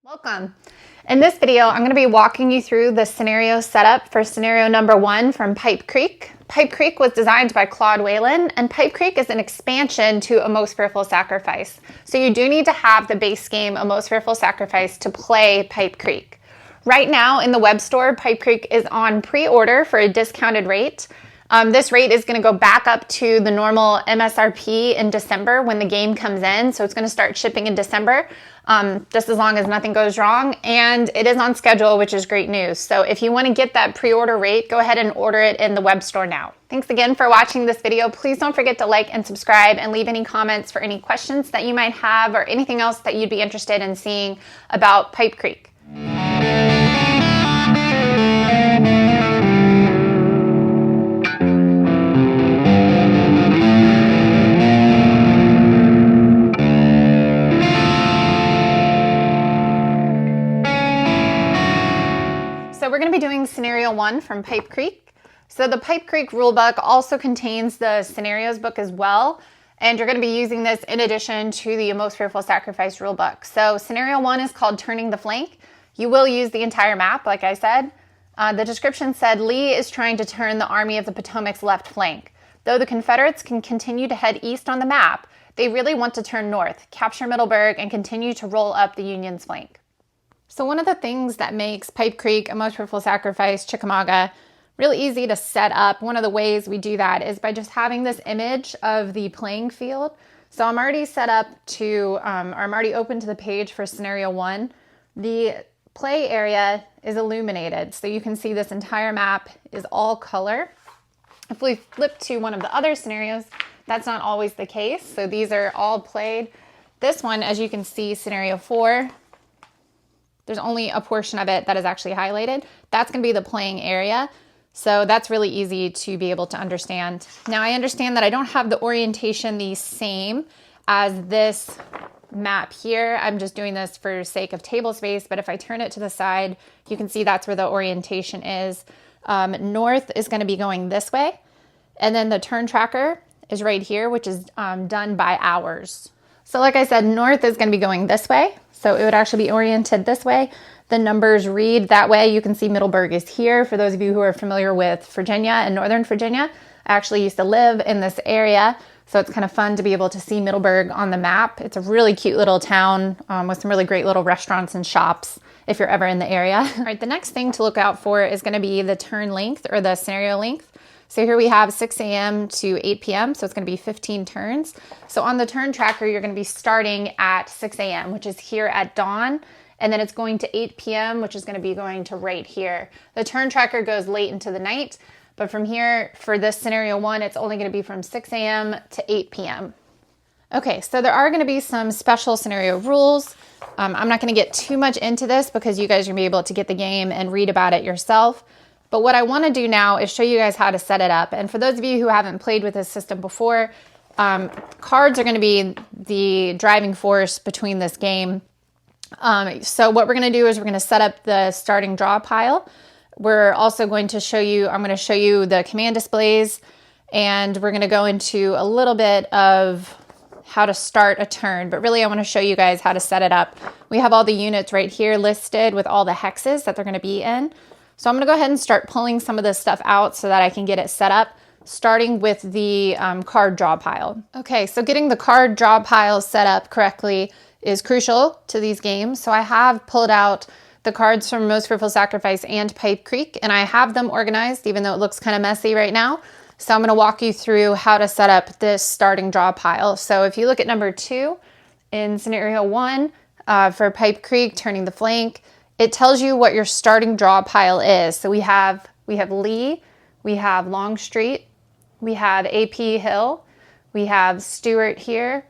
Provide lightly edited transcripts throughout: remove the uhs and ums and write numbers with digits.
Welcome. In this video, I'm going to be walking you through the scenario setup for scenario number 1 from Pipe Creek. Pipe Creek was designed by Claude Whalen, and Pipe Creek is an expansion to A Most Fearful Sacrifice. So you do need to have the base game A Most Fearful Sacrifice to play Pipe Creek. Right now in the web store, Pipe Creek is on pre-order for a discounted rate. This rate is going to go back up to the normal MSRP in December when the game comes in. So it's going to start shipping in December, just as long as nothing goes wrong. And it is on schedule, which is great news. So if you want to get that pre-order rate, go ahead and order it in the web store now. Thanks again for watching this video. Please don't forget to like and subscribe and leave any comments for any questions that you might have or anything else that you'd be interested in seeing about Pipe Creek. So we're going to be doing scenario 1 from Pipe Creek. So the Pipe Creek rulebook also contains the scenarios book as well, and you're going to be using this in addition to the Most Fearful Sacrifice rulebook. So scenario 1 is called Turning the Flank. You will use the entire map, like I said. The description said Lee is trying to turn the Army of the Potomac's left flank. Though the Confederates can continue to head east on the map, they really want to turn north, capture Middleburg, and continue to roll up the Union's flank. So one of the things that makes Pipe Creek, A Most Fearful Sacrifice, Chickamauga really easy to set up, one of the ways we do that is by just having this image of the playing field. So I'm already set up to, I'm already open to the page for scenario 1. The play area is illuminated, so you can see this entire map is all color. If we flip to one of the other scenarios, that's not always the case. So these are all played. This one, as you can see, scenario 4, there's only a portion of it that is actually highlighted. That's going to be the playing area. So that's really easy to be able to understand. Now I understand that I don't have the orientation the same as this map here. I'm just doing this for sake of table space, but if I turn it to the side, you can see that's where the orientation is. North is going to be going this way. And then the turn tracker is right here, which is done by hours. So like I said, north is going to be going this way. So it would actually be oriented this way. The numbers read that way. You can see Middleburg is here. For those of you who are familiar with Virginia and Northern Virginia, I actually used to live in this area. So it's kind of fun to be able to see Middleburg on the map. It's a really cute little town with some really great little restaurants and shops if you're ever in the area. All right, the next thing to look out for is going to be the turn length or the scenario length. So here we have 6 a.m. to 8 p.m. So it's going to be 15 turns. So on the turn tracker, you're going to be starting at 6 a.m., which is here at dawn. And then it's going to 8 p.m., which is going to be going to right here. The turn tracker goes late into the night. But from here, for this scenario 1, it's only going to be from 6 a.m. to 8 p.m. Okay, so there are going to be some special scenario rules. I'm not going to get too much into this because you guys are going to be able to get the game and read about it yourself. But what I want to do now is show you guys how to set it up. And for those of you who haven't played with this system before, cards are going to be the driving force between this game. So what we're going to do is we're going to set up the starting draw pile. We're also going to show you, I'm going to show you the command displays, and we're going to go into a little bit of how to start a turn, but really I want to show you guys how to set it up. We have all the units right here listed with all the hexes that they're going to be in. So I'm going to go ahead and start pulling some of this stuff out so that I can get it set up, starting with the card draw pile. Okay, so getting the card draw pile set up correctly is crucial to these games. So I have pulled out the cards from Most Fearful Sacrifice and Pipe Creek, and I have them organized, even though it looks kind of messy right now. So I'm going to walk you through how to set up this starting draw pile. So if you look at number 2 in scenario 1 for Pipe Creek, turning the flank, it tells you what your starting draw pile is. So we have Lee, we have Longstreet, we have AP Hill, we have Stewart here,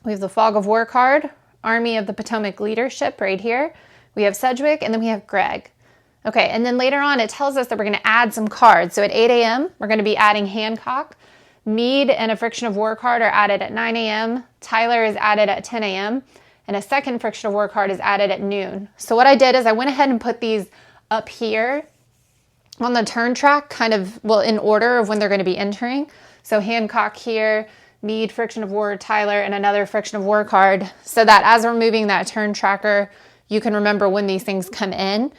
we have the Fog of War card, Army of the Potomac leadership right here, we have Sedgwick, and then we have Gregg. Okay, and then later on it tells us that we're going to add some cards. So at 8 a.m. we're going to be adding Hancock. Meade and a Friction of War card are added at 9 a.m. Tyler is added at 10 a.m. and a second Friction of War card is added at noon. So what I did is I went ahead and put these up here on the turn track, kind of, well, in order of when they're going to be entering. So Hancock here, Meade, Friction of War, Tyler, and another Friction of War card, so that as we're moving that turn tracker you can remember when these things come in.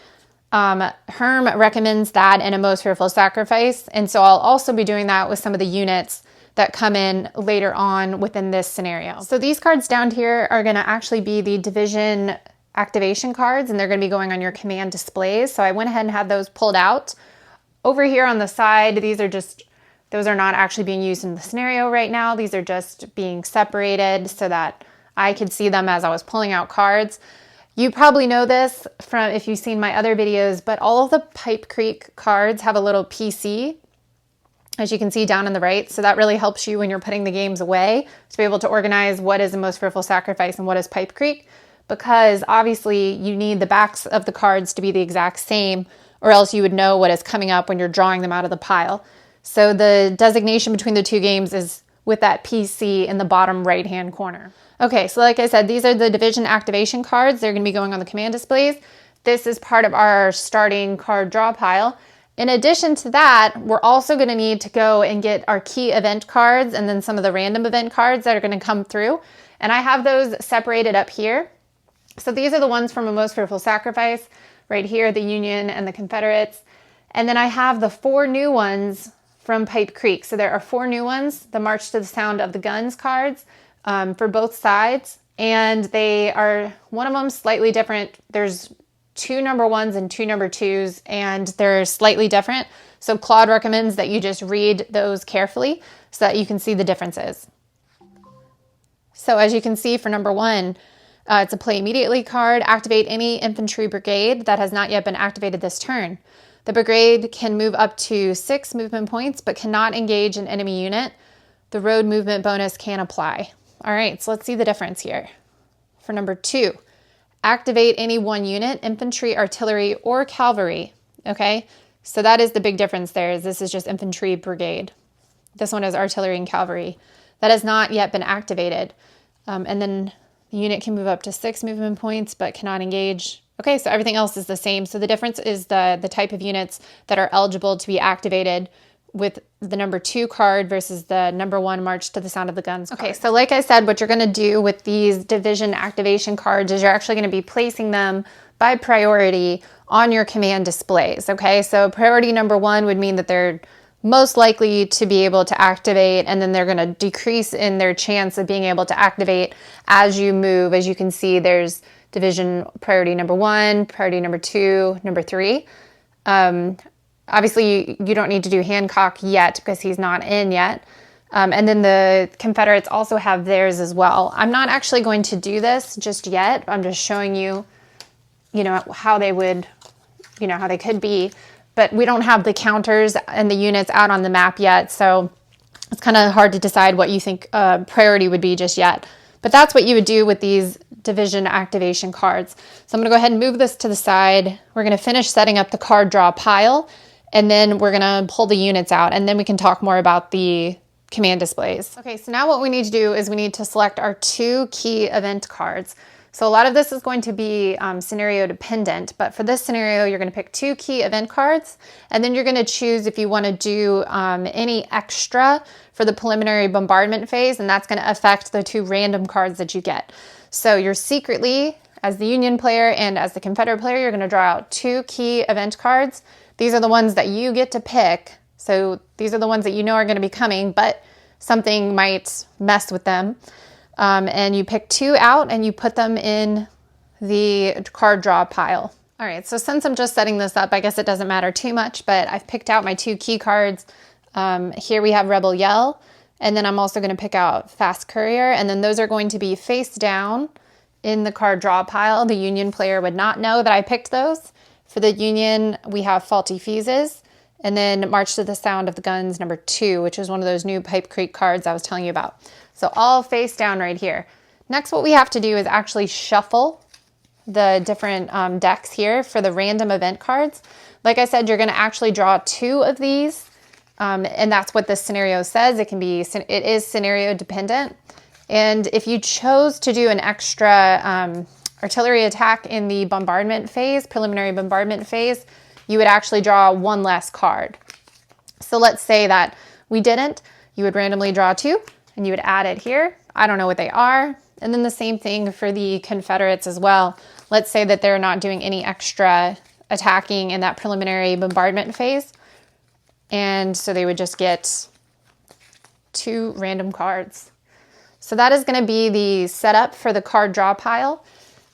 Herm recommends that in a Most Fearful Sacrifice, and so I'll also be doing that with some of the units that come in later on within this scenario. So these cards down here are going to actually be the division activation cards, and they're going to be going on your command displays. So I went ahead and had those pulled out. Over here on the side, those are not actually being used in the scenario right now. These are just being separated so that I could see them as I was pulling out cards. You probably know this from if you've seen my other videos, but all of the Pipe Creek cards have a little PC, as you can see down on the right. So that really helps you when you're putting the games away to be able to organize what is a Most Fearful Sacrifice and what is Pipe Creek, because obviously you need the backs of the cards to be the exact same, or else you would know what is coming up when you're drawing them out of the pile. So the designation between the two games is with that PC in the bottom right-hand corner. Okay, so like I said, these are the division activation cards. They're going to be going on the command displays. This is part of our starting card draw pile. In addition to that, we're also going to need to go and get our key event cards and then some of the random event cards that are going to come through. And I have those separated up here. So these are the ones from a Most Fearful Sacrifice, right here, the Union and the Confederates. And then I have the 4 new ones from Pipe Creek. So there are 4 new ones, the March to the Sound of the Guns cards for both sides. And they are, one of them slightly different. There's 2 number 1s and 2 number 2s, and they're slightly different. So Claude recommends that you just read those carefully so that you can see the differences. So as you can see for number 1, it's a play immediately card. Activate any infantry brigade that has not yet been activated this turn. The brigade can move up to 6 movement points, but cannot engage an enemy unit. The road movement bonus can apply. All right, so let's see the difference here. For number 2, activate any 1 unit, infantry, artillery, or cavalry. Okay, so that is the big difference there. Is this is just infantry brigade. This one is artillery and cavalry. That has not yet been activated. And then the unit can move up to 6 movement points, but cannot engage. Okay, so everything else is the same. So the difference is the type of units that are eligible to be activated with the number 2 card versus the number 1 March to the Sound of the Guns card. Okay, so like I said, what you're going to do with these division activation cards is you're actually going to be placing them by priority on your command displays. Okay, so priority number 1 would mean that they're most likely to be able to activate, and then they're going to decrease in their chance of being able to activate as you move. As you can see, there's division priority number 1, priority number 2, number 3. Obviously, you don't need to do Hancock yet because he's not in yet. And then the Confederates also have theirs as well. I'm not actually going to do this just yet. I'm just showing you, how they would, how they could be. But we don't have the counters and the units out on the map yet, so it's kind of hard to decide what you think priority would be just yet. But that's what you would do with these division activation cards. So I'm going to go ahead and move this to the side. We're going to finish setting up the card draw pile, and then we're going to pull the units out, and then we can talk more about the command displays. Okay, so now what we need to do is we need to select our 2 key event cards. So a lot of this is going to be scenario dependent, but for this scenario, you're going to pick 2 key event cards, and then you're going to choose if you want to do any extra for the preliminary bombardment phase, and that's going to affect the 2 random cards that you get. So you're secretly, as the Union player and as the Confederate player, you're going to draw out 2 key event cards. These are the ones that you get to pick. So these are the ones that you know are going to be coming, but something might mess with them. And you pick 2 out and you put them in the card draw pile. All right, so since I'm just setting this up, I guess it doesn't matter too much, but I've picked out my 2 key cards. Here we have Rebel Yell, and then I'm also going to pick out Fast Courier, and then those are going to be face down in the card draw pile. The Union player would not know that I picked those. For the Union, we have Faulty Fuses, and then March to the Sound of the Guns number 2, which is one of those new Pipe Creek cards I was telling you about. So all face down right here. Next, what we have to do is actually shuffle the different decks here for the random event cards. Like I said, you're going to actually draw 2 of these, and that's what this scenario says. It is scenario dependent. And if you chose to do an extra artillery attack in the bombardment phase, preliminary bombardment phase, you would actually draw 1 less card. So let's say that we didn't. You would randomly draw 2, and you would add it here. I don't know what they are. And then the same thing for the Confederates as well. let's say that they're not doing any extra attacking in that preliminary bombardment phase. And so they would just get 2 random cards. So that is going to be the setup for the card draw pile.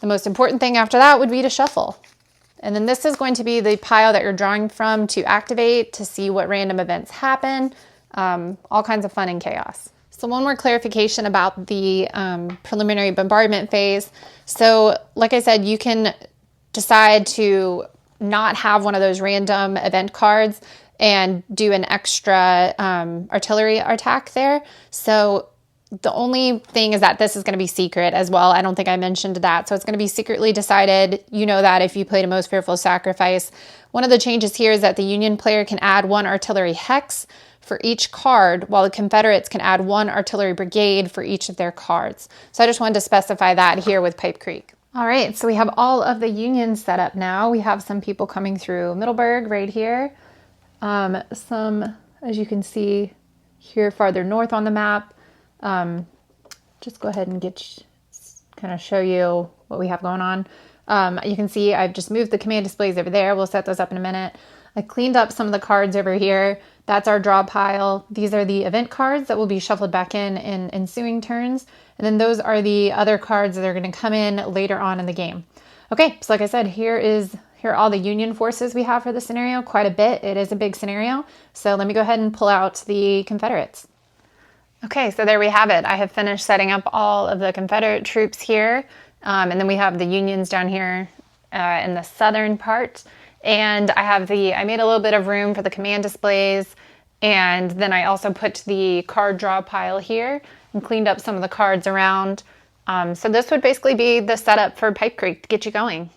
The most important thing after that would be to shuffle. And then this is going to be the pile that you're drawing from to activate, to see what random events happen, all kinds of fun and chaos. So one more clarification about the preliminary bombardment phase. So like I said, you can decide to not have one of those random event cards and do an extra artillery attack there. So the only thing is that this is going to be secret as well. I don't think I mentioned that. So it's going to be secretly decided. You know that if you played a Most Fearful Sacrifice. One of the changes here is that the Union player can add 1 artillery hex for each card, while the Confederates can add 1 artillery brigade for each of their cards. So I just wanted to specify that here with Pipe Creek. All right, so we have all of the Unions set up now. We have some people coming through Middleburg right here. Some, as you can see here farther north on the map. Just go ahead and kind of show you what we have going on. You can see I've just moved the command displays over there. We'll set those up in a minute. I cleaned up some of the cards over here. That's our draw pile. These are the event cards that will be shuffled back in ensuing turns. And then those are the other cards that are going to come in later on in the game. Okay, so like I said, here are all the Union forces we have for the scenario. Quite a bit. It is a big scenario. So let me go ahead and pull out the Confederates. Okay, so there we have it. I have finished setting up all of the Confederate troops here. And then we have the Unions down here in the southern part. And I made a little bit of room for the command displays. And then I also put the card draw pile here and cleaned up some of the cards around. So this would basically be the setup for Pipe Creek to get you going.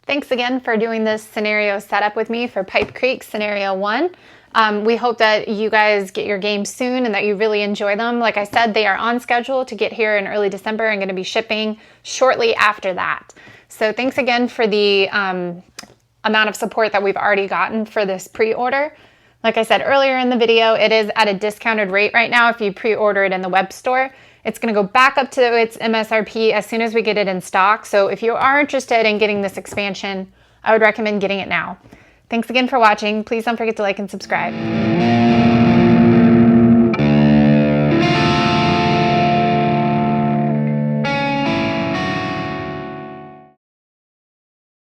Thanks again for doing this scenario setup with me for Pipe Creek Scenario 1. We hope that you guys get your games soon and that you really enjoy them. Like I said, they are on schedule to get here in early December and going to be shipping shortly after that. So thanks again for the amount of support that we've already gotten for this pre-order. Like I said earlier in the video, it is at a discounted rate right now if you pre-order it in the web store. It's going to go back up to its MSRP as soon as we get it in stock. So if you are interested in getting this expansion, I would recommend getting it now. Thanks again for watching. Please don't forget to like and subscribe.